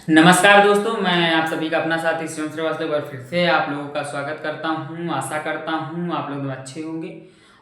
नमस्कार दोस्तों, मैं आप सभी का अपना साथी शिवम श्रीवास्तव और फिर से आप लोगों का स्वागत करता हूं। आशा करता हूं आप लोग अच्छे होंगे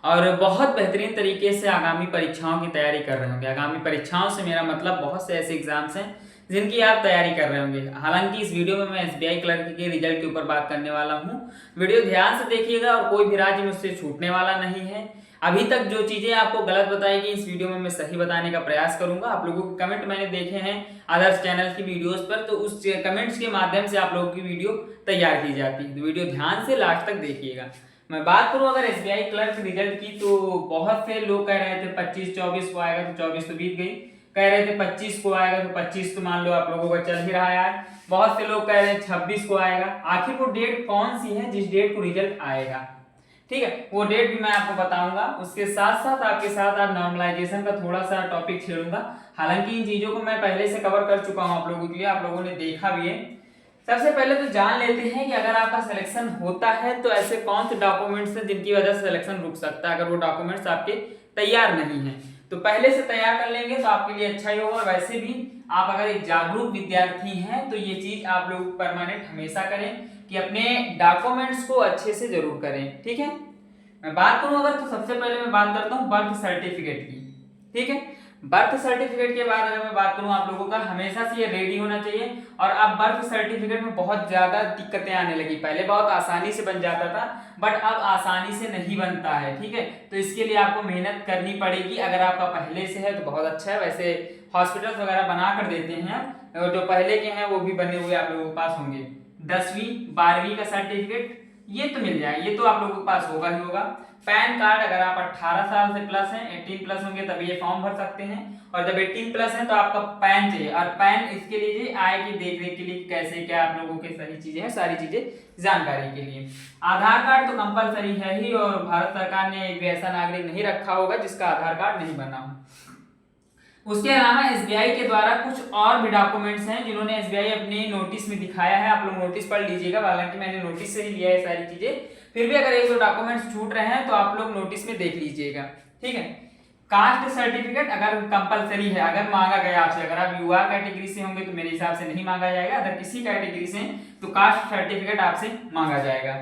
और बहुत बेहतरीन तरीके से आगामी परीक्षाओं की तैयारी कर रहे होंगे। आगामी परीक्षाओं से मेरा मतलब बहुत से ऐसे एग्जाम्स हैं जिनकी आप तैयारी कर रहे होंगे। हालांकि इस वीडियो में मैं एसबीआई क्लर्क के रिजल्ट के ऊपर बात करने वाला हूं। वीडियो ध्यान से देखिएगा और कोई भी राज्य मुझसे छूटने वाला नहीं है। अभी तक जो चीजें आपको गलत बताई गई इस वीडियो में मैं सही बताने का प्रयास करूंगा। आप लोगों के कमेंट मैंने देखे हैं अदर्स चैनल की वीडियोस पर, तो उस कमेंट्स के माध्यम से आप लोगों की वीडियो तैयार की जाती है। तो वीडियो ध्यान से लास्ट तक देखिएगा। मैं बात करूं अगर एसबीआई क्लर्क रिजल्ट की, तो बहुत से लोग कह रहे थे 25-24 को आएगा, तो 24 तो बीत गई। कह रहे थे 25 को आएगा, तो 25 तो मान लो आप लोगों का चल ही रहा है। बहुत से लोग कह रहे हैं 26 को आएगा। आखिर वो डेट कौन सी है जिस डेट को रिजल्ट आएगा? ठीक है, वो डेट भी मैं आपको बताऊंगा। उसके साथ साथ आपके साथ आज नॉर्मलाइजेशन का थोड़ा सा टॉपिक छेड़ूंगा। हालांकि इन चीजों को मैं पहले से कवर कर चुका हूं आप लोगों के लिए, आप लोगों ने देखा भी है। सबसे पहले तो जान लेते हैं कि अगर आपका सिलेक्शन होता है तो ऐसे कौन से डॉक्यूमेंट्स हैं जिनकी वजह से सिलेक्शन रुक सकता है। अगर वो डॉक्यूमेंट्स आपके तैयार नहीं है तो पहले से तैयार कर लेंगे तो आपके लिए अच्छा ही होगा। और वैसे भी आप अगर एक जागरूक विद्यार्थी हैं तो ये चीज आप लोग परमानेंट हमेशा करें कि अपने डॉक्यूमेंट्स को अच्छे से जरूर करें। ठीक है, मैं बात करूं अगर तो सबसे पहले मैं बात करता हूं बर्थ सर्टिफिकेट की। ठीक है, बर्थ सर्टिफिकेट के बाद अगर मैं बात करूं आप लोगों का हमेशा से ये रेडी होना चाहिए। और अब बर्थ सर्टिफिकेट में बहुत ज्यादा दिक्कतें आने लगी। पहले बहुत आसानी से बन जाता था बट अब आसानी से नहीं बनता है। ठीक है, तो इसके लिए आपको मेहनत करनी पड़ेगी। अगर आपका पहले से है तो बहुत अच्छा है। वैसे हॉस्पिटल वगैरह बना कर देते हैं, जो पहले के हैं वो भी बने हुए आप लोगों के पास होंगे। 10वीं 12वीं का सर्टिफिकेट ये तो मिल जाएगा, ये तो आप लोगों के पास होगा ही होगा। पैन कार्ड अगर आप 18 साल से प्लस हैं, 18 प्लस होंगे तभी ये फॉर्म भर सकते हैं। और जब 18 प्लस है तो आपका पैन चाहिए। और पैन इसके लिए आय की देख रेख के लिए कैसे क्या आप लोगों के सही चीजें हैं, सारी चीजें जानकारी के लिए। आधार कार्ड तो कंपलसरी है ही, और भारत सरकार ने एक भी ऐसा नागरिक नहीं रखा होगा जिसका आधार कार्ड नहीं बना हो। उसके अलावा एसबीआई के द्वारा कुछ और भी डॉक्यूमेंट्स हैं जिन्होंने एसबीआई अपने नोटिस में दिखाया है। आप लोग नोटिस पढ़ लीजिएगा, हालांकि मैंने नोटिस से ही लिया है सारी चीजें। फिर भी अगर एक दो डॉक्यूमेंट्स छूट रहे हैं तो आप लोग नोटिस में देख लीजिएगा। ठीक है, कास्ट सर्टिफिकेट अगर कंपलसरी है, अगर मांगा गया आपसे, अगर आप यूआर कैटेगरी से होंगे तो मेरे हिसाब से नहीं मांगा जाएगा। अगर किसी कैटेगरी से तो कास्ट सर्टिफिकेट आपसे मांगा जाएगा।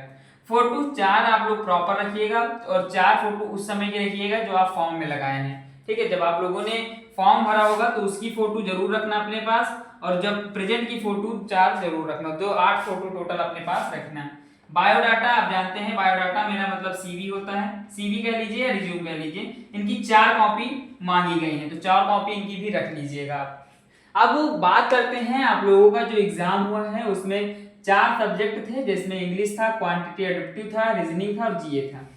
फोटो 4 आप लोग प्रॉपर रखिएगा और 4 फोटो उस समय के रखिएगा जो आप फॉर्म में लगाए हैं। ठीक है, जब आप लोगों ने फॉर्म भरा होगा तो उसकी फोटो जरूर रखना अपने पास, और जब प्रेजेंट की फोटो 4 जरूर रखना। तो 8 फोटो टोटल अपने पास रखना है। बायोडाटा आप जानते हैं, बायोडाटा मेरा मतलब सीवी होता है, सीवी कह लीजिए या रिज्यूम कह लीजिए। इनकी 4 कॉपी मांगी गई है तो 4 कॉपी इनकी भी रख लीजिएगा आप। अब बात करते हैं आप लोगों का जो एग्जाम हुआ है उसमें 4 सब्जेक्ट थे, जिसमें इंग्लिश था, क्वांटिटी एडप्टिव था, रीजनिंग था और जीए था।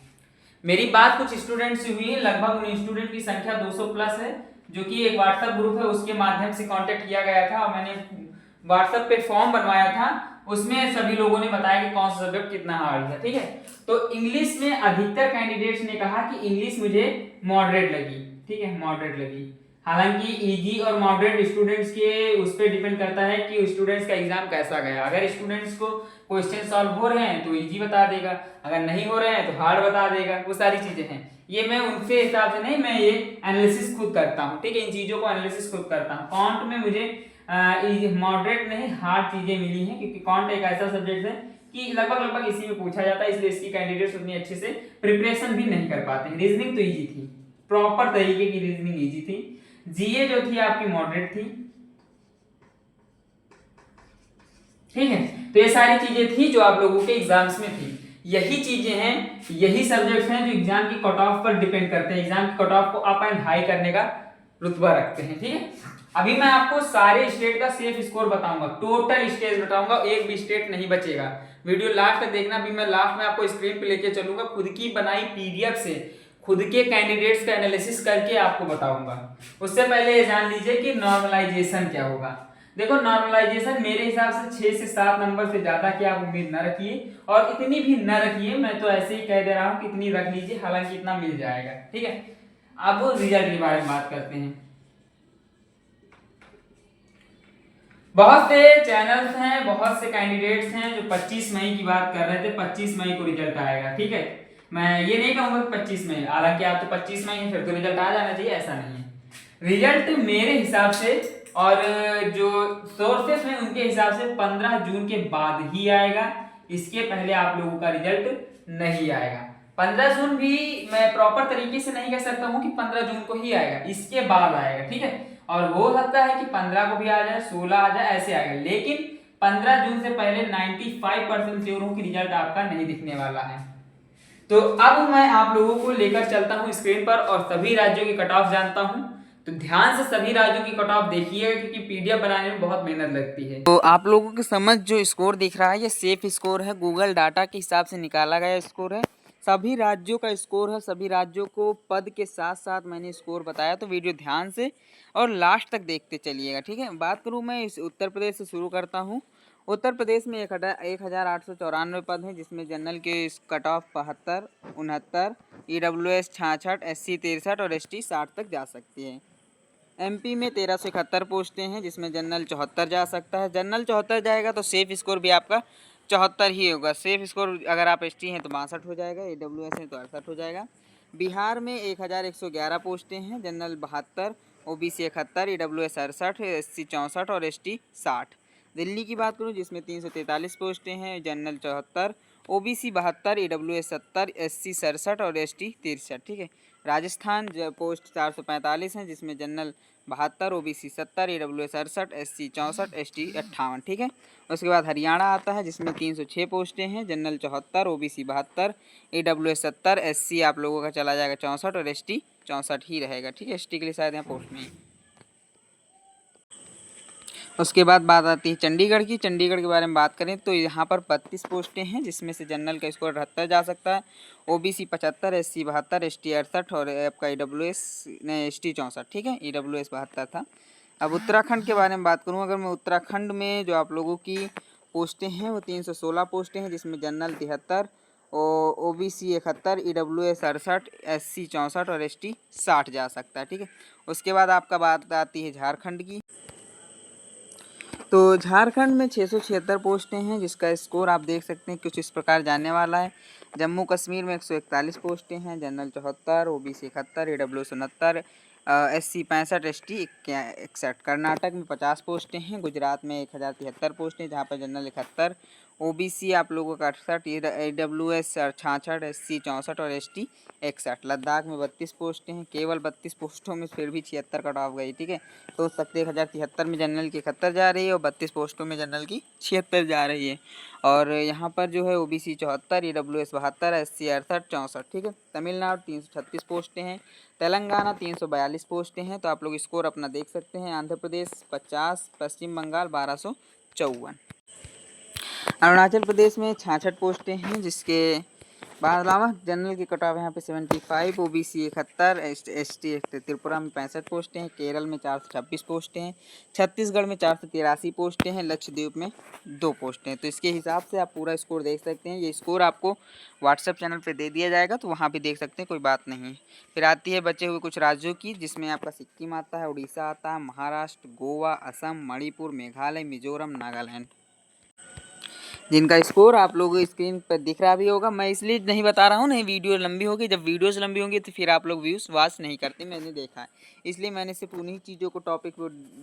मेरी बात कुछ स्टूडेंट से हुई है, लगभग उन स्टूडेंट की संख्या 200 प्लस है, जो कि एक व्हाट्सएप ग्रुप है उसके माध्यम से कांटेक्ट किया गया था और मैंने व्हाट्सएप पे फॉर्म बनवाया था। उसमें सभी लोगों ने बताया कि कौन सा सब्जेक्ट कितना हार्ड है। ठीक है, तो इंग्लिश में अधिकतर कैंडिडेट्स ने कहा कि इंग्लिश मुझे मॉडरेट लगी। ठीक है, मॉडरेट लगी। हालांकि इजी और मॉडरेट स्टूडेंट्स के उस पर डिपेंड करता है कि स्टूडेंट्स का एग्जाम कैसा गया। अगर स्टूडेंट्स को क्वेश्चन सॉल्व हो रहे हैं तो इजी बता देगा, अगर नहीं हो रहे हैं तो हार्ड बता देगा। वो सारी चीजें हैं, ये मैं उनके हिसाब से नहीं, मैं ये एनालिसिस खुद करता हूँ। ठीक है, इन चीजों को एनालिसिस खुद करता हूँ। कॉन्ट में मुझे मॉडरेट नहीं हार्ड चीजें मिली हैं, क्योंकि कॉन्ट एक ऐसा सब्जेक्ट है कि लगभग इसी में पूछा जाता है, इसलिए इसकी कैंडिडेट्स उतनी अच्छे से प्रिपरेशन भी नहीं कर पाते हैं। रीजनिंग तो इजी थी, प्रॉपर तरीके की रीजनिंग इजी थी। जीए जो थी आपकी मॉडरेट थी। ठीक है, तो ये सारी चीजें थी जो आप लोगों के एग्जाम्स में थी। यही चीजें हैं, यही सब्जेक्ट्स हैं जो एग्जाम की कट ऑफ पर डिपेंड करते हैं, एग्जाम की कट ऑफ को अप एंड हाई करने का रुतबा रखते हैं। ठीक है, अभी मैं आपको सारे स्टेट का सेफ स्कोर बताऊंगा, टोटल स्टेट बताऊंगा, एक भी स्टेट नहीं बचेगा। वीडियो लास्ट तक देखना। अभी मैं लास्ट में आपको स्क्रीन पे लेके चलूंगा, खुद की बनाई पीडीएफ से खुद के कैंडिडेट्स का एनालिसिस करके आपको बताऊंगा। उससे पहले ये जान लीजिए कि नॉर्मलाइजेशन क्या होगा। देखो, नॉर्मलाइजेशन मेरे हिसाब से 6 से 7 नंबर से ज्यादा की आप उम्मीद न रखिए, और इतनी भी न रखिए। मैं तो ऐसे ही कह दे रहा हूं कि इतनी रख लीजिए, हालांकि इतना मिल जाएगा। ठीक है, अब रिजल्ट के बारे में बात करते हैं। बहुत से चैनल्स हैं, बहुत से कैंडिडेट्स हैं जो 25 मई की बात कर रहे थे, 25 मई को रिजल्ट आएगा। ठीक है, मैं ये नहीं कहूंगा कि 25 मई, हालांकि आप तो 25 मई है फिर तो रिजल्ट आ जाना चाहिए, ऐसा नहीं है। रिजल्ट मेरे हिसाब से और जो सोर्सेस हैं उनके हिसाब से 15 जून के बाद ही आएगा, इसके पहले आप लोगों का रिजल्ट नहीं आएगा। 15 जून भी मैं प्रॉपर तरीके से नहीं कह सकता हूँ कि 15 जून को ही आएगा, इसके बाद आएगा, ठीक है। और हो सकता है कि 15 को भी आ जाए, 16 आ जाए, ऐसे आएगा, लेकिन 15 जून से पहले 95% श्योर हूँ कि रिजल्ट आपका नहीं दिखने वाला है। तो अब मैं आप लोगों को लेकर चलता हूँ स्क्रीन पर और सभी राज्यों की कट ऑफ जानता हूँ। तो ध्यान से सभी राज्यों की कट ऑफ देखिएगा, क्योंकि पीडीएफ बनाने में बहुत मेहनत लगती है। तो आप लोगों के समझ जो स्कोर दिख रहा है ये सेफ स्कोर है, गूगल डाटा के हिसाब से निकाला गया स्कोर है, सभी राज्यों का स्कोर है। सभी राज्यों को पद के साथ साथ मैंने स्कोर बताया, तो वीडियो ध्यान से और लास्ट तक देखते चलिएगा, ठीक है। बात करूँ मैं इस उत्तर प्रदेश से शुरू करता हूँ। उत्तर प्रदेश में 1894 पद हैं, जिसमें जनरल के कट ऑफ 72, 69, EWS 66, SC 63 और ST 60 तक जा सकती है। MP में 1371 पोस्टें हैं, जिसमें जनरल 74 जा सकता है। जनरल 74 जाएगा तो सेफ स्कोर भी आपका 74 ही होगा। सेफ स्कोर अगर आप ST हैं तो 62 हो जाएगा, EWS हैं तो 68 हो जाएगा। बिहार में 1111 पोस्टें हैं, जनरल 72, OBC 71, EWS 68, SC 64 और ST 60। दिल्ली की बात करूं जिसमें 343 पोस्टें हैं, जनरल 74, OBC 72, EWS 70, SC 67 और ST 63, ठीक है। राजस्थान पोस्ट 445 हैं, जिसमें general 72, OBC 70, EWS 68, SC 64, ST 58, ठीक है। उसके बाद हरियाणा आता है, जिसमें 306 पोस्टें हैं, जनरल 74, OBC 72, EWS 70, SC आप लोगों का चला जाएगा 64 और ST 64 ही रहेगा, ठीक है। ST के लिए शायद यहाँ पोस्ट नहीं। उसके बाद बात आती है चंडीगढ़ की। चंडीगढ़ के बारे में बात करें तो यहाँ पर 32 पोस्टें हैं, जिसमें से जनरल का स्कोर 78 जा सकता है, OBC 75, SC 72, ST 68 और आपका EWS ST 64, ठीक है। EWS 72 था। अब उत्तराखंड के बारे में बात करूँ अगर मैं, उत्तराखंड में जो आप लोगों की पोस्टें हैं वो 316 पोस्टें हैं, जिसमें जनरल 73, OBC 71, EWS 68, SC 64 और ST 60 जा सकता है, ठीक है। उसके बाद आपका बात आती है झारखंड की। तो झारखंड में 676 पोस्टें हैं, जिसका स्कोर आप देख सकते हैं कुछ इस प्रकार जाने वाला है। जम्मू कश्मीर में 141 पोस्टें हैं, general 74, OBC 71, EWS 69, SC 65, ST 61। Karnataka में 50 पोस्टें हैं। गुजरात में 1073 पोस्टें, जहाँ पर जनरल 71, OBC आप लोगों का 68, EWS 66, SC 64 और ST 61। लद्दाख में 32 पोस्टें हैं, केवल 32 पोस्टों में फिर भी 76 कट ऑफ गई, ठीक है। तो 1073 में जनरल की 71 जा रही है और 32 पोस्टों में जनरल की 76 जा रही है। और यहाँ पर जो है OBC 74, EWS 72, SC 68, 64, ठीक है। तमिलनाडु 336 पोस्टें हैं, तेलंगाना 342 पोस्टें हैं, तो आप लोग स्कोर अपना देख सकते हैं। आंध्र प्रदेश 50, पश्चिम बंगाल 1254। अरुणाचल प्रदेश में 66 पोस्टें हैं, जिसके बाद अलावा जनरल की कट ऑफ यहाँ पे 75, OBC 71, ST त्रिपुरा में 65 पोस्टें हैं, केरल में 426 पोस्टें हैं, छत्तीसगढ़ में 483 पोस्टें हैं, लक्षद्वीप में 2 पोस्टें हैं। तो इसके हिसाब से आप पूरा स्कोर देख सकते हैं। ये स्कोर आपको व्हाट्सएप चैनल पे दे दिया जाएगा, तो वहाँ भी देख सकते हैं, कोई बात नहीं। फिर आती है बचे हुए कुछ राज्यों की, जिसमें आपका सिक्किम आता है, उड़ीसा आता है, महाराष्ट्र, गोवा, असम, मणिपुर, मेघालय, मिजोरम, नागालैंड, जिनका स्कोर आप लोगों को स्क्रीन पर दिख रहा भी होगा। मैं इसलिए नहीं बता रहा हूँ, नहीं वीडियो लंबी होगी, जब वीडियोस लंबी होंगी तो फिर आप लोग व्यूज़ वॉच नहीं करते, मैंने देखा है। इसलिए मैंने सिर्फ उन्हीं चीज़ों को टॉपिक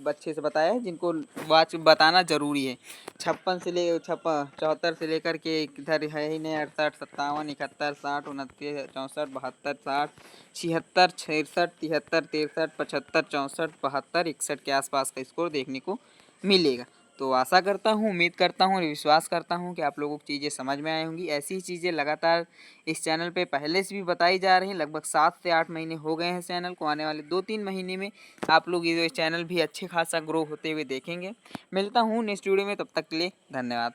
अच्छे से बताया है जिनको वॉच बताना ज़रूरी है। 56 से ले 74 से लेकर के इधर है ही नहीं, 68, 57, 71, 60, 29, 64, 72, 60, 76, 66, 73, 63, 75, 64, 72, 61 के आसपास का स्कोर देखने को मिलेगा। तो आशा करता हूँ, उम्मीद करता हूँ और विश्वास करता हूँ कि आप लोगों को चीज़ें समझ में आई होंगी। ऐसी चीज़ें लगातार इस चैनल पे पहले से भी बताई जा रही हैं। लगभग 7 से 8 महीने हो गए हैं चैनल को। आने वाले 2-3 महीने में आप लोग ये चैनल भी अच्छे खासा ग्रो होते हुए देखेंगे। मिलता हूँ नेक्स्ट वीडियो में, तब तक के लिए धन्यवाद।